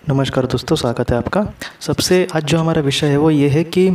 नमस्कार दोस्तों, स्वागत है आपका। सबसे आज जो हमारा विषय है वो ये है कि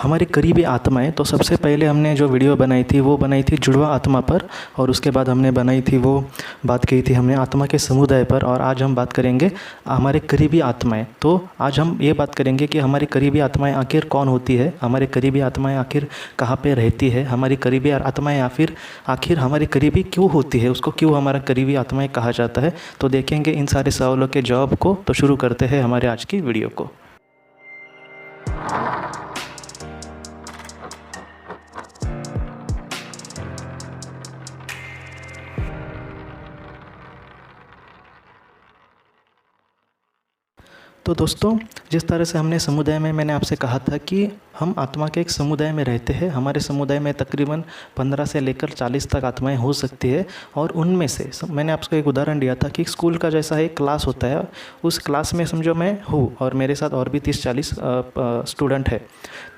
हमारी करीबी आत्माएं। तो सबसे पहले हमने जो वीडियो बनाई थी वो बनाई थी जुड़वा आत्मा पर, और उसके बाद हमने बनाई थी वो बात की थी हमने आत्मा के समुदाय पर। और आज हम बात करेंगे हमारे करीबी आत्माएं। तो आज हम ये बात करेंगे कि हमारी करीबी आत्माएं आखिर कौन होती है, हमारी करीबी आत्माएं आखिर कहाँ पे रहती है, हमारी करीबी आत्माएं आखिर हमारी करीबी क्यों होती है, उसको क्यों हमारा करीबी आत्माएं कहा जाता है। तो देखेंगे इन सारे सवालों के जवाब को। तो शुरू करते हैं हमारे आज की वीडियो को। तो दोस्तों, जिस तरह से हमने समुदाय में मैंने आपसे कहा था कि हम आत्मा के एक समुदाय में रहते हैं। हमारे समुदाय में तकरीबन 15 से लेकर 40 तक आत्माएं हो सकती है। और उनमें से मैंने आपको एक उदाहरण दिया था कि स्कूल का जैसा एक क्लास होता है, उस क्लास में समझो मैं हूँ और मेरे साथ और भी 30-40 स्टूडेंट है।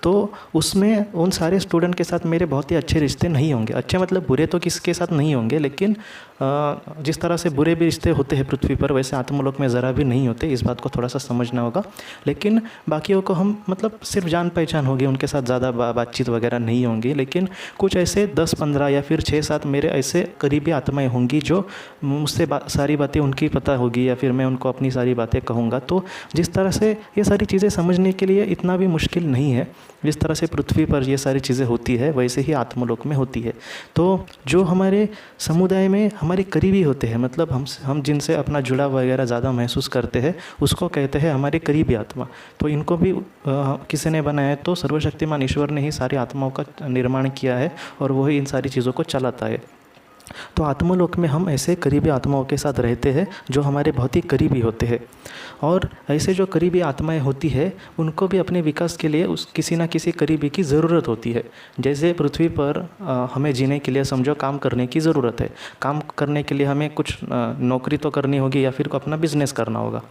तो उसमें उन सारे स्टूडेंट के साथ मेरे बहुत ही अच्छे रिश्ते नहीं होंगे। अच्छे मतलब बुरे तो किसके साथ नहीं होंगे, लेकिन जिस तरह से बुरे भी रिश्ते होते हैं पृथ्वी पर, वैसे आत्मलोक में ज़रा भी नहीं होते। इस बात को थोड़ा सा समझना होगा। लेकिन बाकियों को हम मतलब सिर्फ जान पहचान होगी, उनके साथ ज़्यादा बातचीत वगैरह नहीं होंगी। लेकिन कुछ ऐसे 10-15 या फिर 6-7 मेरे ऐसे करीबी आत्माएं होंगी जो मुझसे सारी बातें उनकी पता होगी, या फिर मैं उनको अपनी सारी बातें कहूँगा। तो जिस तरह से ये सारी चीज़ें समझने के लिए इतना भी मुश्किल नहीं है। जिस तरह से पृथ्वी पर ये सारी चीज़ें होती है वैसे ही आत्मलोक में होती है। तो जो हमारे समुदाय में हमारे करीबी होते हैं, मतलब हम जिनसे अपना जुड़ाव वगैरह ज़्यादा महसूस करते हैं, उसको कहते हैं हमारे करीबी आत्मा। तो इनको भी किसी ने बनाया है। तो सर्वशक्तिमान ईश्वर ने ही सारी आत्माओं का निर्माण किया है और वही इन सारी चीज़ों को चलाता है। तो आत्मलोक में हम ऐसे करीबी आत्माओं के साथ रहते हैं जो हमारे बहुत ही करीबी होते हैं। और ऐसे जो करीबी आत्माएं होती है उनको भी अपने विकास के लिए उस किसी ना किसी करीबी की ज़रूरत होती है। जैसे पृथ्वी पर हमें जीने के लिए समझो काम करने की ज़रूरत है। काम करने के लिए हमें कुछ नौकरी तो करनी होगी या फिर अपना बिजनेस करना होगा।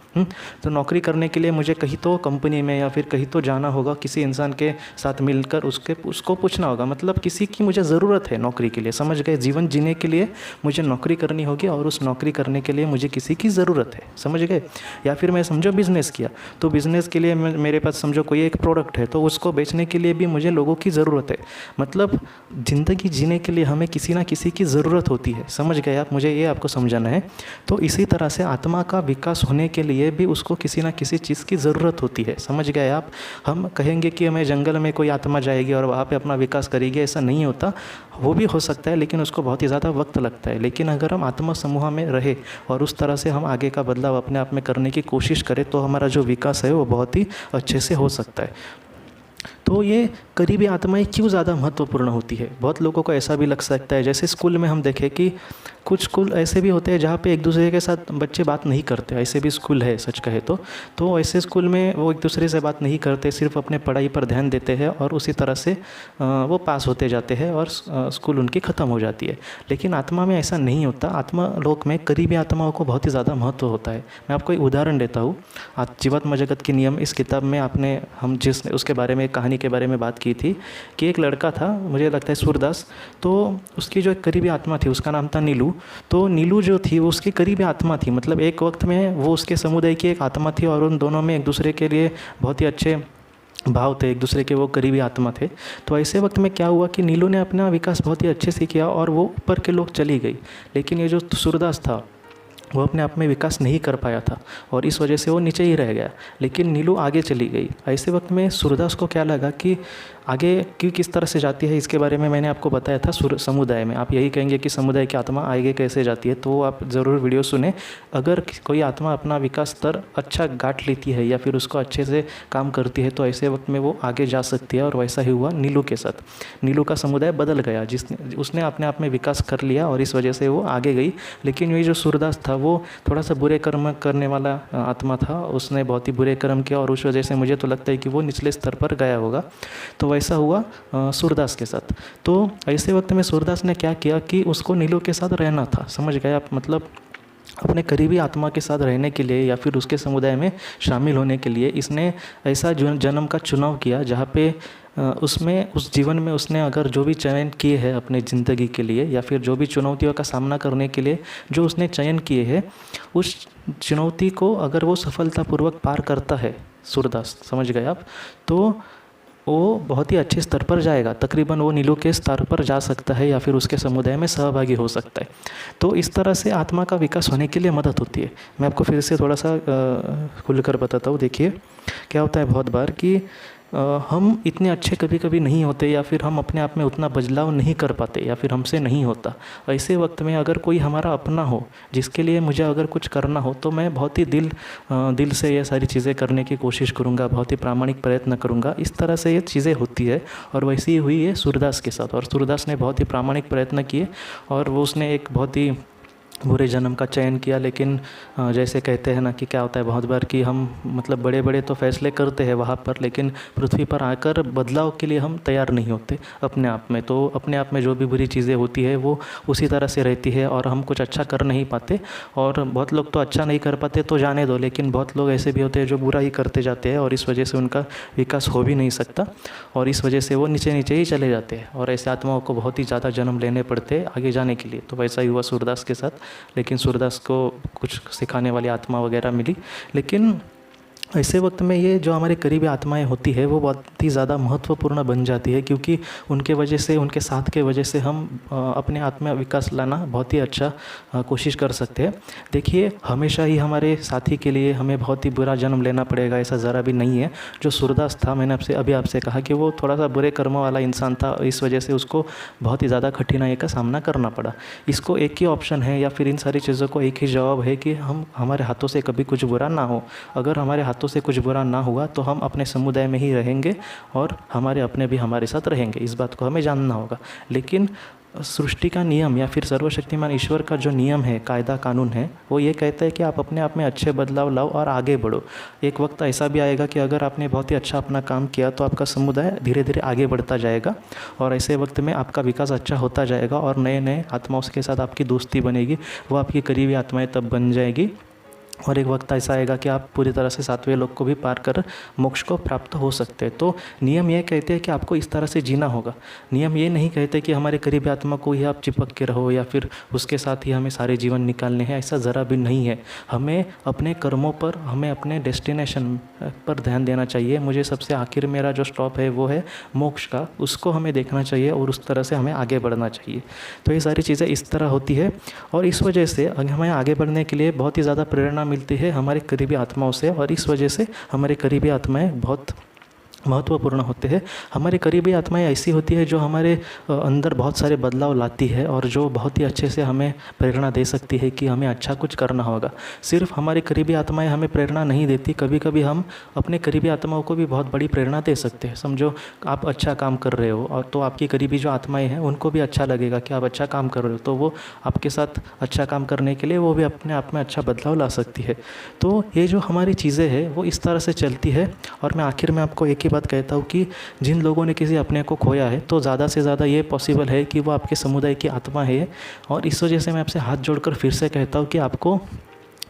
तो नौकरी करने के लिए मुझे कहीं तो कंपनी में या फिर कहीं तो जाना होगा, किसी इंसान के साथ मिलकर उसको पूछना होगा। मतलब किसी की मुझे ज़रूरत है नौकरी के लिए, समझ गए। जीवन जीने के लिए मुझे नौकरी करनी होगी और उस नौकरी करने के लिए मुझे किसी की ज़रूरत है, समझ गए। या फिर मैं समझो बिज़नेस किया, तो बिज़नेस के लिए मेरे पास समझो कोई एक प्रोडक्ट है, तो उसको बेचने के लिए भी मुझे लोगों की ज़रूरत है। मतलब ज़िंदगी जीने के लिए हमें किसी ना किसी की ज़रूरत होती है, समझ गए आप। मुझे ये आपको समझाना है। तो इसी तरह से आत्मा का विकास होने के लिए भी उसको किसी ना किसी चीज़ की ज़रूरत होती है, समझ गए आप। हम कहेंगे कि हमें जंगल में कोई आत्मा जाएगी और वहाँ पे अपना विकास करेगी, ऐसा नहीं होता। वो भी हो सकता है, लेकिन उसको बहुत ही ज़्यादा वक्त लगता है। लेकिन अगर हम आत्मा समूह में रहे और उस तरह से हम आगे का बदलाव अपने आप में करने की कोशिश करें, तो हमारा जो विकास है वो बहुत ही अच्छे से हो सकता है। तो ये करीबी आत्माएं क्यों ज़्यादा महत्वपूर्ण होती है, बहुत लोगों को ऐसा भी लग सकता है। जैसे स्कूल में हम देखें कि कुछ स्कूल ऐसे भी होते हैं जहाँ पे एक दूसरे के साथ बच्चे बात नहीं करते, ऐसे भी स्कूल है सच कहे तो ऐसे स्कूल में वो एक दूसरे से बात नहीं करते, सिर्फ अपने पढ़ाई पर ध्यान देते हैं और उसी तरह से वो पास होते जाते हैं और स्कूल उनकी ख़त्म हो जाती है। लेकिन आत्मा में ऐसा नहीं होता। आत्मा लोक में करीबी आत्माओं को बहुत ही ज़्यादा महत्व होता है। मैं आपको एक उदाहरण देता हूँ। जीवात्मा जगत के नियम इस किताब में हम उसके बारे में, कहानी के बारे में बात की थी कि एक लड़का था, मुझे लगता है सूरदास। तो उसकी जो एक करीबी आत्मा थी उसका नाम था नीलू। तो नीलू जो थी वो उसकी करीबी आत्मा थी। मतलब एक वक्त में वो उसके समुदाय की एक आत्मा थी और उन दोनों में एक दूसरे के लिए बहुत ही अच्छे भाव थे, एक दूसरे के वो करीबी आत्मा थे। तो ऐसे वक्त में क्या हुआ कि नीलू ने अपना विकास बहुत ही अच्छे से किया और वो ऊपर के लोग चली गई। लेकिन ये जो सूरदास था वो अपने आप में विकास नहीं कर पाया था और इस वजह से वो नीचे ही रह गया। लेकिन नीलू आगे चली गई। ऐसे वक्त में सूरदास को क्या लगा कि आगे क्यों किस तरह से जाती है, इसके बारे में मैंने आपको बताया था समुदाय में। आप यही कहेंगे कि समुदाय की आत्मा आगे कैसे जाती है, तो आप ज़रूर वीडियो सुने। अगर कोई आत्मा अपना विकास स्तर अच्छा गांठ लेती है या फिर उसको अच्छे से काम करती है, तो ऐसे वक्त में वो आगे जा सकती है। और वैसा ही हुआ नीलू के साथ। नीलू का समुदाय बदल गया, उसने अपने आप में विकास कर लिया और इस वजह से वो आगे गई। लेकिन ये जो सूरदास था वो थोड़ा सा बुरे कर्म करने वाला आत्मा था। उसने बहुत ही बुरे कर्म किया और उस वजह से मुझे तो लगता है कि वो निचले स्तर पर गया होगा। तो वैसा हुआ सूरदास के साथ। तो ऐसे वक्त में सूरदास ने क्या किया कि उसको नीलू के साथ रहना था, समझ गए आप। मतलब अपने करीबी आत्मा के साथ रहने के लिए या फिर उसके समुदाय में शामिल होने के लिए इसने ऐसा जन्म का चुनाव किया जहाँ पे उसमें उस जीवन में उसने अगर जो भी चयन किए हैं अपने ज़िंदगी के लिए या फिर जो भी चुनौतियों का सामना करने के लिए जो उसने चयन किए हैं, उस चुनौती को अगर वो सफलतापूर्वक पार करता है, सूरदास समझ गए आप, तो वो बहुत ही अच्छे स्तर पर जाएगा। तकरीबन वो नीलू के स्तर पर जा सकता है या फिर उसके समुदाय में सहभागी हो सकता है। तो इस तरह से आत्मा का विकास होने के लिए मदद होती है। मैं आपको फिर से थोड़ा सा खुलकर बताता हूँ। देखिए क्या होता है बहुत बार कि हम इतने अच्छे कभी कभी नहीं होते या फिर हम अपने आप में उतना बदलाव नहीं कर पाते या फिर हमसे नहीं होता। ऐसे वक्त में अगर कोई हमारा अपना हो जिसके लिए मुझे अगर कुछ करना हो तो मैं बहुत ही दिल से ये सारी चीज़ें करने की कोशिश करूँगा, बहुत ही प्रामाणिक प्रयत्न करूँगा। इस तरह से ये चीज़ें होती है और वैसी ही हुई है सूरदास के साथ। और सूरदास ने बहुत ही प्रामाणिक प्रयत्न किए और वो उसने एक बहुत ही बुरे जन्म का चयन किया। लेकिन जैसे कहते हैं ना कि क्या होता है बहुत बार कि हम मतलब बड़े बड़े तो फैसले करते हैं वहाँ पर, लेकिन पृथ्वी पर आकर बदलाव के लिए हम तैयार नहीं होते अपने आप में। तो अपने आप में जो भी बुरी चीज़ें होती है वो उसी तरह से रहती है और हम कुछ अच्छा कर नहीं पाते। और बहुत लोग तो अच्छा नहीं कर पाते तो जाने दो, लेकिन बहुत लोग ऐसे भी होते हैं जो बुरा ही करते जाते हैं और इस वजह से उनका विकास हो भी नहीं सकता और इस वजह से वो नीचे नीचे ही चले जाते हैं और ऐसे आत्माओं को बहुत ही ज़्यादा जन्म लेने पड़ते हैं आगे जाने के लिए। तो वैसा ही हुआ सूरदास के साथ। लेकिन सूरदास को कुछ सिखाने वाली आत्मा वगैरह मिली। लेकिन ऐसे वक्त में ये जो हमारे करीबी आत्माएं होती है वो बहुत ही ज़्यादा महत्वपूर्ण बन जाती है, क्योंकि उनके वजह से, उनके साथ के वजह से हम अपने आत्मा विकास लाना बहुत ही अच्छा कोशिश कर सकते हैं। देखिए हमेशा ही हमारे साथी के लिए हमें बहुत ही बुरा जन्म लेना पड़ेगा ऐसा ज़रा भी नहीं है। जो सूरदास था, मैंने आपसे कहा कि वो थोड़ा सा बुरे कर्मों वाला इंसान था, इस वजह से उसको बहुत ही ज़्यादा कठिनाई का सामना करना पड़ा। इसको एक ही ऑप्शन है या फिर इन सारी चीज़ों को एक ही जवाब है कि हमारे हाथों से कभी कुछ बुरा ना हो। अगर हमारे हाथों से कुछ बुरा ना हुआ तो हम अपने समुदाय में ही रहेंगे और हमारे अपने भी हमारे साथ रहेंगे। इस बात को हमें जानना होगा। लेकिन सृष्टि का नियम या फिर सर्वशक्तिमान ईश्वर का जो नियम है, कायदा कानून है, वो ये कहता है कि आप अपने आप में अच्छे बदलाव लाओ और आगे बढ़ो। एक वक्त ऐसा भी आएगा कि अगर आपने बहुत ही अच्छा अपना काम किया तो आपका समुदाय धीरे धीरे आगे बढ़ता जाएगा और ऐसे वक्त में आपका विकास अच्छा होता जाएगा और नए नए आत्माओं के साथ आपकी दोस्ती बनेगी, वो आपकी करीबी आत्माएं तब बन जाएगी। और एक वक्त ऐसा आएगा कि आप पूरी तरह से सातवें लोक को भी पार कर मोक्ष को प्राप्त हो सकते हैं। तो नियम ये कहते हैं कि आपको इस तरह से जीना होगा। नियम ये नहीं कहते कि हमारे करीबी आत्मा को ही आप चिपक के रहो या फिर उसके साथ ही हमें सारे जीवन निकालने हैं, ऐसा ज़रा भी नहीं है। हमें अपने कर्मों पर, हमें अपने डेस्टिनेशन पर ध्यान देना चाहिए। मुझे सबसे आखिर मेरा जो स्टॉप है वो है मोक्ष का, उसको हमें देखना चाहिए और उस तरह से हमें आगे बढ़ना चाहिए। तो ये सारी चीज़ें इस तरह होती है और इस वजह से हमें आगे बढ़ने के लिए बहुत ही ज़्यादा प्रेरणा मिलती है हमारे करीबी आत्माओं से और इस वजह से हमारे करीबी आत्माएं बहुत महत्वपूर्ण होते हैं। हमारी करीबी आत्माएं ऐसी होती है जो हमारे अंदर बहुत सारे बदलाव लाती है और जो बहुत ही अच्छे से हमें प्रेरणा दे सकती है कि हमें अच्छा कुछ करना होगा। सिर्फ हमारी करीबी आत्माएं हमें प्रेरणा नहीं देती, कभी कभी हम अपने करीबी आत्माओं को भी बहुत बड़ी प्रेरणा दे सकते हैं। समझो आप अच्छा काम कर रहे हो और तो आपकी करीबी जो आत्माएं हैं उनको भी अच्छा लगेगा कि आप अच्छा काम कर रहे हो, तो वो आपके साथ अच्छा काम करने के लिए वो भी अपने आप में अच्छा बदलाव ला सकती है। तो ये जो हमारी चीज़ें हैं वो इस तरह से चलती है। और मैं आखिर में आपको एक ही बात कहता हूँ कि जिन लोगों ने किसी अपने को खोया है तो ज़्यादा से ज़्यादा ये पॉसिबल है कि वो आपके समुदाय की आत्मा है। और इस वजह से मैं आपसे हाथ जोड़कर फिर से कहता हूँ कि आपको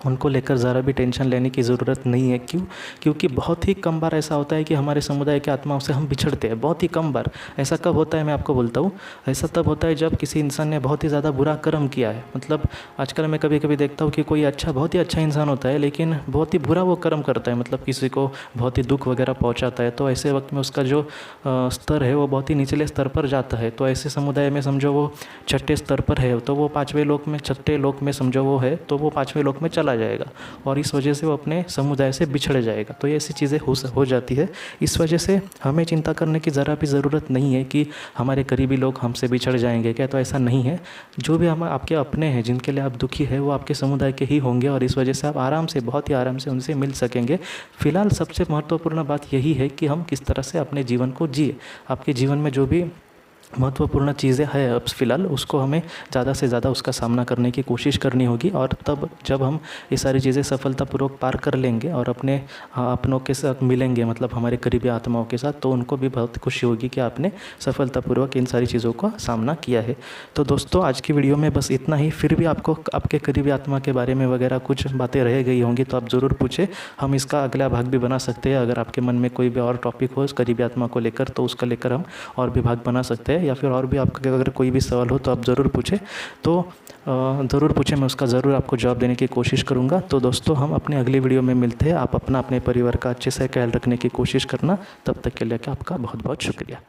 उनको लेकर ज़रा भी टेंशन लेने की ज़रूरत नहीं है। क्योंकि बहुत ही कम बार ऐसा होता है कि हमारे समुदाय के आत्माओं से हम बिछड़ते हैं। बहुत ही कम बार। ऐसा कब होता है मैं आपको बोलता हूँ। ऐसा तब होता है जब किसी इंसान ने बहुत ही ज़्यादा बुरा कर्म किया है। मतलब आजकल मैं कभी कभी देखता हूँ कि कोई बहुत ही अच्छा इंसान होता है लेकिन बहुत ही बुरा वो कर्म करता है, मतलब किसी को बहुत ही दुख वगैरह पहुँचाता है। तो ऐसे वक्त में उसका जो स्तर है वो बहुत ही निचले स्तर पर जाता है। तो ऐसे समुदाय में समझो वो छठे स्तर पर है तो वो पाँचवें लोक में, छठे लोक में समझो वो है तो वो पाँचवें लोक में चला जाएगा और इस वजह से वो अपने समुदाय से बिछड़ जाएगा। तो ये ऐसी चीज़ें हो जाती है। इस वजह से हमें चिंता करने की ज़रा भी ज़रूरत नहीं है कि हमारे करीबी लोग हमसे बिछड़ जाएंगे क्या, तो ऐसा नहीं है। जो भी हम आपके अपने हैं, जिनके लिए आप दुखी है, वो आपके समुदाय के ही होंगे और इस वजह से आप आराम से, बहुत ही आराम से उनसे मिल सकेंगे। फिलहाल सबसे महत्वपूर्ण बात यही है कि हम किस तरह से अपने जीवन को जिए। आपके जीवन में जो भी महत्वपूर्ण चीज़ें हैं अब फ़िलहाल, उसको हमें ज़्यादा से ज़्यादा उसका सामना करने की कोशिश करनी होगी। और तब जब हम ये सारी चीज़ें सफलतापूर्वक पार कर लेंगे और अपने अपनों के साथ मिलेंगे, मतलब हमारे करीबी आत्माओं के साथ, तो उनको भी बहुत खुशी होगी कि आपने सफलतापूर्वक इन सारी चीज़ों का सामना किया है। तो दोस्तों, आज की वीडियो में बस इतना ही। फिर भी आपको आपके करीबी आत्मा के बारे में वगैरह कुछ बातें रह गई होंगी तो आप ज़रूर पूछें, हम इसका अगला भाग भी बना सकते हैं। अगर आपके मन में कोई भी और टॉपिक हो करीबी आत्मा को लेकर, तो उसका लेकर हम और भी भाग बना सकते हैं। या फिर और भी आपका अगर कोई भी सवाल हो तो आप ज़रूर पूछें, तो ज़रूर पूछें, मैं उसका ज़रूर आपको जवाब देने की कोशिश करूँगा। तो दोस्तों, हम अपने अगली वीडियो में मिलते हैं। आप अपने परिवार का अच्छे से ख्याल रखने की कोशिश करना। तब तक के लिए आपका बहुत बहुत शुक्रिया।